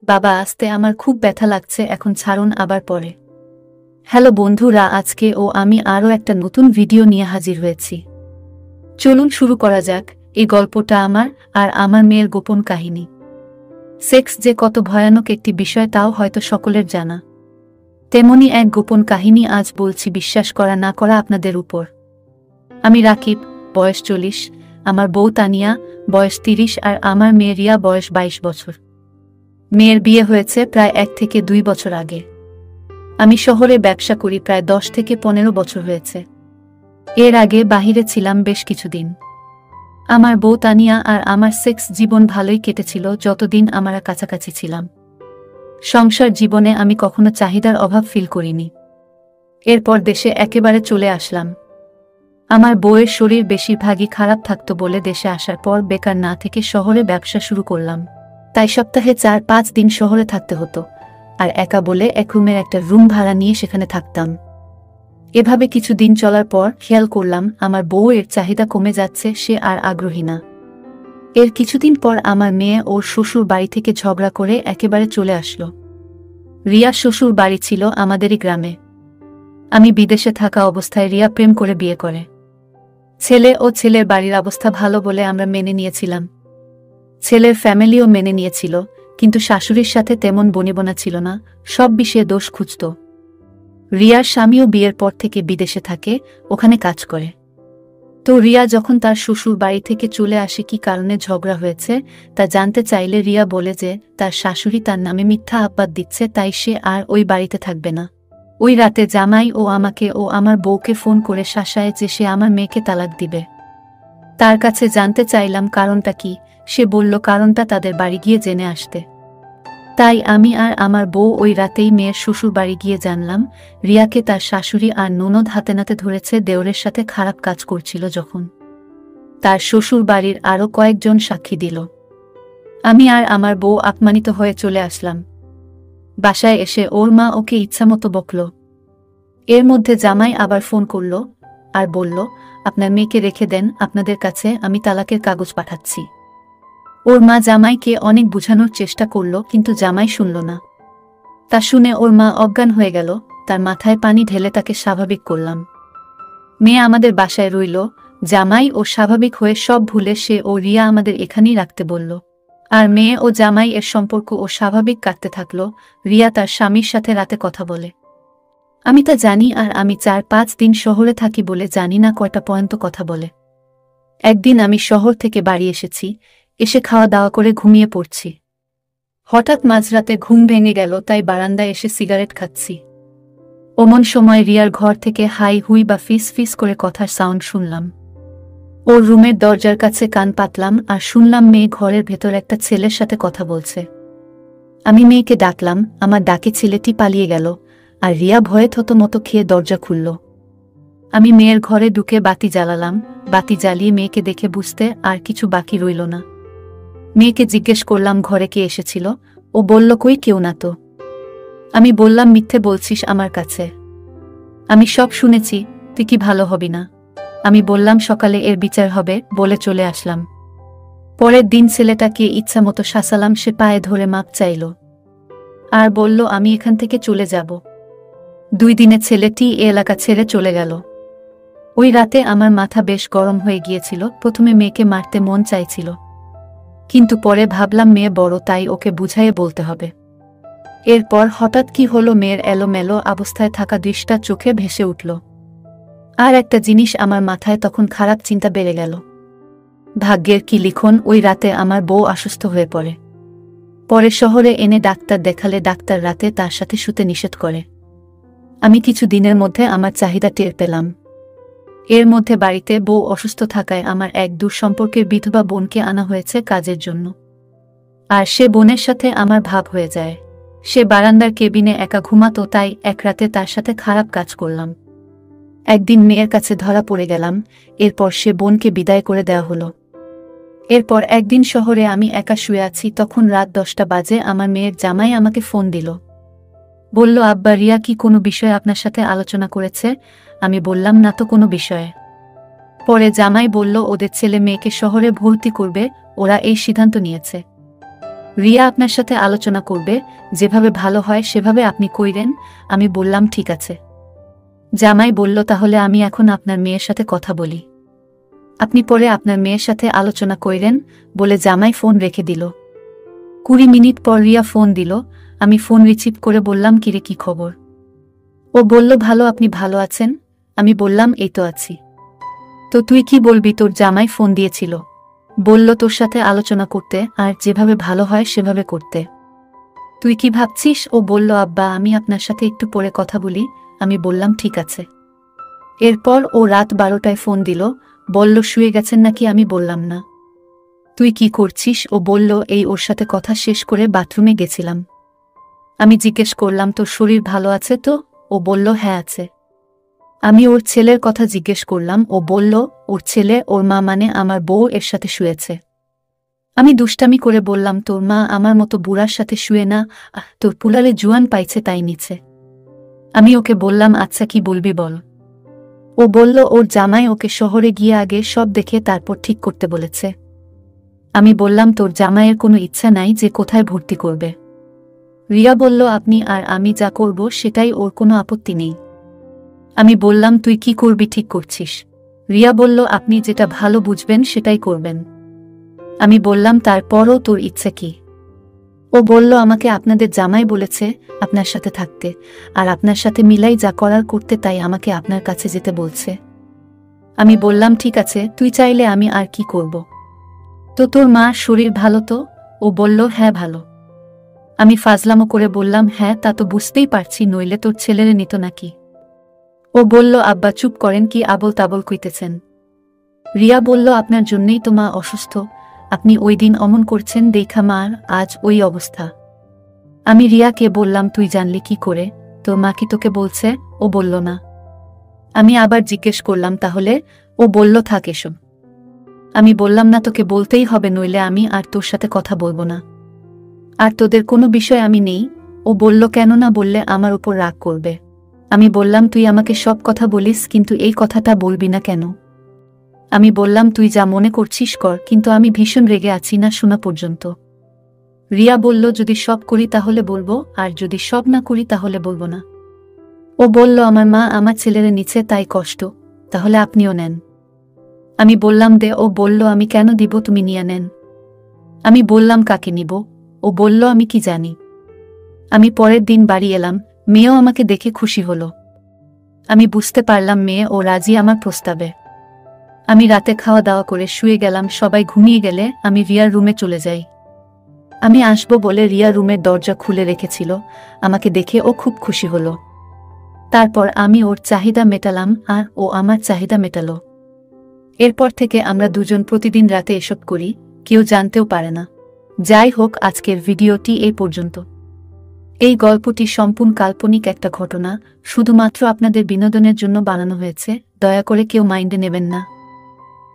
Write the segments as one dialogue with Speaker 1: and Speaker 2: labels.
Speaker 1: বাবা আসতে আমার খুব ব্যথা লাগছে, এখন ছাড়ুন আবার পরে। হ্যালো বন্ধুরা, আজকে আমি আরও একটা নতুন ভিডিও নিয়ে হাজির হয়েছি। চলুন শুরু করা যাক। এই গল্পটা আমার আর আমার মেয়ের গোপন কাহিনী। সেক্স যে কত ভয়ানক একটি বিষয় তাও হয়তো সকলের জানা। তেমনি এক গোপন কাহিনী আজ বলছি, বিশ্বাস করা না করা আপনাদের উপর। আমি রাকিব, বয়স 40, আমার বউ তানিয়া, বয়স 30, আর আমার মেয়ে রিয়া, বয়স 22 বছর। মেয়ের বিয়ে হয়েছে প্রায় 1 থেকে 2 বছর আগে। আমি শহরে ব্যবসা করি, প্রায় 10 থেকে 15 বছর হয়েছে। এর আগে বাহিরে ছিলাম বেশ কিছুদিন। আমার বউ তানিয়া আর আমার সেক্স জীবন ভালোই কেটেছিল যতদিন আমরা কাছাকাছি ছিলাম। সংসার জীবনে আমি কখনো চাহিদার অভাব ফিল করিনি। এরপর দেশে একেবারে চলে আসলাম। আমার বউয়ের শরীর বেশিরভাগই খারাপ থাকতো বলে দেশে আসার পর বেকার না থেকে শহরে ব্যবসা শুরু করলাম। তাই সপ্তাহে 4-5 দিন শহরে থাকতে হতো, আর একা বলে এক রুমের একটা রুম ভাড়া নিয়ে সেখানে থাকতাম। এভাবে কিছুদিন চলার পর খেয়াল করলাম আমার বউয়ের চাহিদা কমে যাচ্ছে, সে আর আগ্রহী না। এর কিছুদিন পর আমার মেয়ে ওর শ্বশুর বাড়ি থেকে ঝগড়া করে একেবারে চলে আসলো। রিয়ার শ্বশুর বাড়ি ছিল আমাদেরই গ্রামে। আমি বিদেশে থাকা অবস্থায় রিয়া প্রেম করে বিয়ে করে। ছেলে ও ছেলের বাড়ির অবস্থা ভালো বলে আমরা মেনে নিয়েছিলাম। ছেলের ফ্যামিলিও মেনে নিয়েছিল, কিন্তু শাশুড়ির সাথে তেমন বনিবনা ছিল না, সব বিষয়ে দোষ খুঁজত। রিয়ার স্বামীও বিয়ের পর থেকে বিদেশে থাকে, ওখানে কাজ করে। তো রিয়া যখন তার শ্বশুর বাড়ি থেকে চলে আসে, কি কারণে ঝগড়া হয়েছে তা জানতে চাইলে রিয়া বলে যে তার শাশুড়ি তার নামে মিথ্যা আব্বাদ দিচ্ছে, তাই সে আর ওই বাড়িতে থাকবে না। ওই রাতে জামাই আমাকে ও আমার বউকে ফোন করে শাসায় যে সে আমার মেয়েকে তালাক দিবে। তার কাছে জানতে চাইলাম কারণটা কি। সে বলল কারণটা তাদের বাড়ি গিয়ে জেনে আসতে। তাই আমি আর আমার বউ ওই রাতেই মেয়ের শ্বশুর বাড়ি গিয়ে জানলাম রিয়াকে তার শাশুড়ি আর ননদ হাতে নাতে ধরেছে দেওরের সাথে খারাপ কাজ করছিল। যখন তার শ্বশুর বাড়ির আরও কয়েকজন সাক্ষী দিল, আমি আর আমার বউ আপমানিত হয়ে চলে আসলাম। বাসায় এসে ওর মা ওকে ইচ্ছামতো বকল। এর মধ্যে জামাই আবার ফোন করল আর বলল, আপনার মেয়েকে রেখে দেন, আপনাদের কাছে আমি তালাকের কাগজ পাঠাচ্ছি। ওর মা জামাইকে অনেক বোঝানোর চেষ্টা করল, কিন্তু জামাই শুনল না। তা শুনে ওর মা অজ্ঞান হয়ে গেল। তার মাথায় পানি ঢেলে তাকে স্বাভাবিক করলাম। মেয়ে আমাদের বাসায় রইল। জামাই ও স্বাভাবিক হয়ে সব ভুলে সে ও রিয়া আমাদের এখানেই রাখতে বলল। আর মেয়ে ও জামাই এর সম্পর্ক ও স্বাভাবিক কাটতে থাকল। রিয়া তার স্বামীর সাথে রাতে কথা বলে। আমি তা জানি, আর আমি 4-5 দিন শহরে থাকি বলে জানি না কয়টা পর্যন্ত কথা বলে। একদিন আমি শহর থেকে বাড়ি এসেছি, এসে খাওয়া দাওয়া করে ঘুমিয়ে পড়ছি। হঠাৎ মাঝরাতে ঘুম ভেঙে গেল, তাই বারান্দায় এসে সিগারেট খাচ্ছি। অমন সময় রিয়ার ঘর থেকে হাই হুই বা ফিস ফিস করে কথার সাউন্ড শুনলাম। ওর রুমের দরজার কাছে কান পাতলাম আর শুনলাম মেয়ে ঘরের ভেতর একটা ছেলের সাথে কথা বলছে। আমি মেয়েকে ডাকলাম, আমার ডাকে ছেলেটি পালিয়ে গেল, আর রিয়া ভয়ে থতমত খেয়ে দরজা খুলল। আমি মেয়ের ঘরে ঢুকে বাতি জ্বালালাম। বাতি জ্বালিয়ে মেয়েকে দেখে বুঝতে আর কিছু বাকি রইল না। মেয়েকে জিজ্ঞেস করলাম ঘরে কে এসেছিল। ও বলল, কই কেউ না তো। আমি বললাম, মিথ্যে বলছিস আমার কাছে। আমি সব শুনেছি, তুই কি ভালো হবি না। আমি বললাম সকালে এর বিচার হবে, বলে চলে আসলাম। পরের দিন ছেলেটাকে ইচ্ছা মতো শাসালাম। সে পায়ে ধরে মাপ চাইল আর বলল আমি এখান থেকে চলে যাব। 2 দিনে ছেলেটি এ এলাকা ছেড়ে চলে গেল। ওই রাতে আমার মাথা বেশ গরম হয়ে গিয়েছিল। প্রথমে মেয়েকে মারতে মন চাইছিল, কিন্তু পরে ভাবলাম মেয়ে বড়, তাই ওকে বুঝাইয়ে বলতে হবে। এরপর হঠাৎ কি হলো, মেয়ের এলোমেলো অবস্থায় থাকা দৃশ্যটা চোখে ভেসে উঠল। আর একটা জিনিস আমার মাথায় তখন খারাপ চিন্তা বেড়ে গেল। ভাগ্যের কি লিখন, ওই রাতে আমার বউ অসুস্থ হয়ে পড়ে। পরে শহরে এনে ডাক্তার দেখালে ডাক্তার রাতে তার সাথে শুতে নিষেধ করে। আমি কিছু দিনের মধ্যে আমার চাহিদা টের পেলাম। এর মধ্যে বাড়িতে বউ অসুস্থ থাকায় আমার এক দূর সম্পর্কের বিধবা বোনকে আনা হয়েছে কাজের জন্য। আর সে বোনের সাথে আমার ভাব হয়ে যায়। সে বারান্দার কেবিনে একা ঘুমাতো, তাই এক রাতে তার সাথে খারাপ কাজ করলাম। একদিন মেয়ের কাছে ধরা পড়ে গেলাম। এরপর সে বোনকে বিদায় করে দেওয়া হলো। এরপর একদিন শহরে আমি একা শুয়ে আছি, তখন রাত 10টা বাজে। আমার মেয়ের জামাই আমাকে ফোন দিল। বলল, আব্বা রিয়া কি কোনো বিষয়ে আপনার সাথে আলোচনা করেছে। আমি বললাম, না তো কোনো বিষয়ে। পরে জামাই বলল ওদের ছেলে মেয়েকে শহরে ভর্তি করবে, ওরা এই সিদ্ধান্ত নিয়েছে। রিয়া আপনার সাথে আলোচনা করবে, যেভাবে ভালো হয় সেভাবে আপনি কইরেন। আমি বললাম ঠিক আছে। জামাই বলল তাহলে আমি এখন আপনার মেয়ের সাথে কথা বলি, আপনি পরে আপনার মেয়ের সাথে আলোচনা কইরেন বলে জামাই ফোন রেখে দিল। 20 মিনিট পর রিয়া ফোন দিল। আমি ফোন রিসিভ করে বললাম কিরে কি খবর? ও বলল ভালো, আপনি ভালো আছেন? আমি বললাম এই তো আছি। তো তুই কি বলবি? তোর জামাই ফোন দিয়েছিল, বলল তোর সাথে আলোচনা করতে আর যেভাবে ভালো হয় সেভাবে করতে। তুই কি ভাবছিস? ও বলল আব্বা আমি আপনার সাথে একটু পরে কথা বলি। আমি বললাম ঠিক আছে। এরপর ও রাত 12টায় ফোন দিল, বলল শুয়ে গেছেন নাকি? আমি বললাম না। তুই কি করছিস? ও বলল এই ওর সাথে কথা শেষ করে বাথরুমে গেছিলাম। আমি জিজ্ঞেস করলাম তোর শরীর ভালো আছে তো? ও বলল হ্যাঁ আছে। আমি ওর ছেলের কথা জিজ্ঞেস করলাম। ও বলল ওর ছেলে, ওর মা মানে আমার বউ, এর সাথে শুয়েছে। আমি দুষ্টামি করে বললাম তোর মা আমার মতো বুড়ার সাথে শুয়ে না, তোর পুলারে জুয়ান পাইছে তাই নিচে। আমি ওকে বললাম আচ্ছা কি বলবি বল। ও বলল ওর জামাই ওকে শহরে গিয়ে আগে সব দেখে তারপর ঠিক করতে বলেছে। আমি বললাম তোর জামাইয়ের কোনো ইচ্ছা নাই যে কোথায় ভর্তি করবে? রিয়া বলল আপনি আর আমি যা করব সেটাই ওর কোনো আপত্তি নেই। আমি বললাম তুই কি করবি ঠিক করছিস? রিয়া বলল আপনি যেটা ভালো বুঝবেন সেটাই করবেন। আমি বললাম তারপরও তোর ইচ্ছে কি? ও বলল আমাকে আপনাদের জামাই বলেছে আপনার সাথে থাকতে, আর আপনার সাথে মিলাই যা করার করতে, তাই আমাকে আপনার কাছে যেতে বলছে। আমি বললাম ঠিক আছে, তুই চাইলে আমি আর কি করব। তো তোর মার শরীর ভালো তো? ও বলল হ্যাঁ ভালো। আমি ফাজলামো করে বললাম হ্যাঁ তা তো বুঝতেই পারছি, নইলে তোর ছেলেরে নিত নাকি? ও বলল আব্বা চুপ করেন, কি আবল তাবল কইতেছেন। রিয়া বলল আপনার জন্যই তো মা অসুস্থ, আপনি ওই দিন অমন করছেন দেখা মার আজ ওই অবস্থা। আমি রিয়াকে বললাম তুই জানলি কি করে? তোর মা কি তোকে বলছে? ও বলল না। আমি আবার জিজ্ঞেস করলাম তাহলে? ও বলল থাক এসব। আমি বললাম না তোকে বলতেই হবে, নইলে আমি আর তোর সাথে কথা বলবো না, আর তোদের কোনো বিষয় আমি নেই। ও বলল কেন না বললে আমার উপর রাগ করবে। আমি বললাম তুই আমাকে সব কথা বলিস, কিন্তু এই কথাটা বলবি না কেন? আমি বললাম তুই যা মনে করছিস কর, কিন্তু আমি ভীষণ রেগে আছি না শোনা পর্যন্ত। রিয়া বলল যদি সব করি তাহলে বলবো, আর যদি সব না করি তাহলে বলবো না। ও বলল আমার মা আমার ছেলের নিচে তাই কষ্ট, তাহলে আপনিও নেন। আমি বললাম দে। ও বলল আমি কেন দিব, তুমি নিয়ে নেন। আমি বললাম কাকে নিব? ও বলল আমি কি জানি। আমি পরের দিন বাড়ি এলাম, মেয়েও আমাকে দেখে খুশি হলো। আমি বুঝতে পারলাম মেয়ে ও রাজি আমার প্রস্তাবে। আমি রাতে খাওয়া দাওয়া করে শুয়ে গেলাম। সবাই ঘুমিয়ে গেলে আমি রিয়ার রুমে চলে যাই। আমি আসবো বলে রিয়া রুমের দরজা খুলে রেখেছিল। আমাকে দেখে ও খুব খুশি হলো। তারপর আমি ওর চাহিদা মেটালাম আর ও আমার চাহিদা মেটালো। এরপর থেকে আমরা দুজন প্রতিদিন রাতে এসব করি, কেউ জানতেও পারে না। যাই হোক, আজকের ভিডিওটি এই পর্যন্ত। এই গল্পটি সম্পূর্ণ কাল্পনিক একটা ঘটনা, শুধুমাত্র আপনাদের বিনোদনের জন্য বানানো হয়েছে, দয়া করে কেউ মাইন্ডে নেবেন না।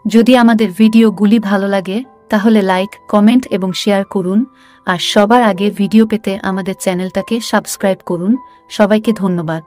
Speaker 1: যদি আমাদের ভিডিওগুলি ভালো লাগে তাহলে লাইক, কমেন্ট এবং শেয়ার করুন, আর সবার আগে ভিডিও পেতে আমাদের চ্যানেলটাকে সাবস্ক্রাইব করুন। সবাইকে ধন্যবাদ।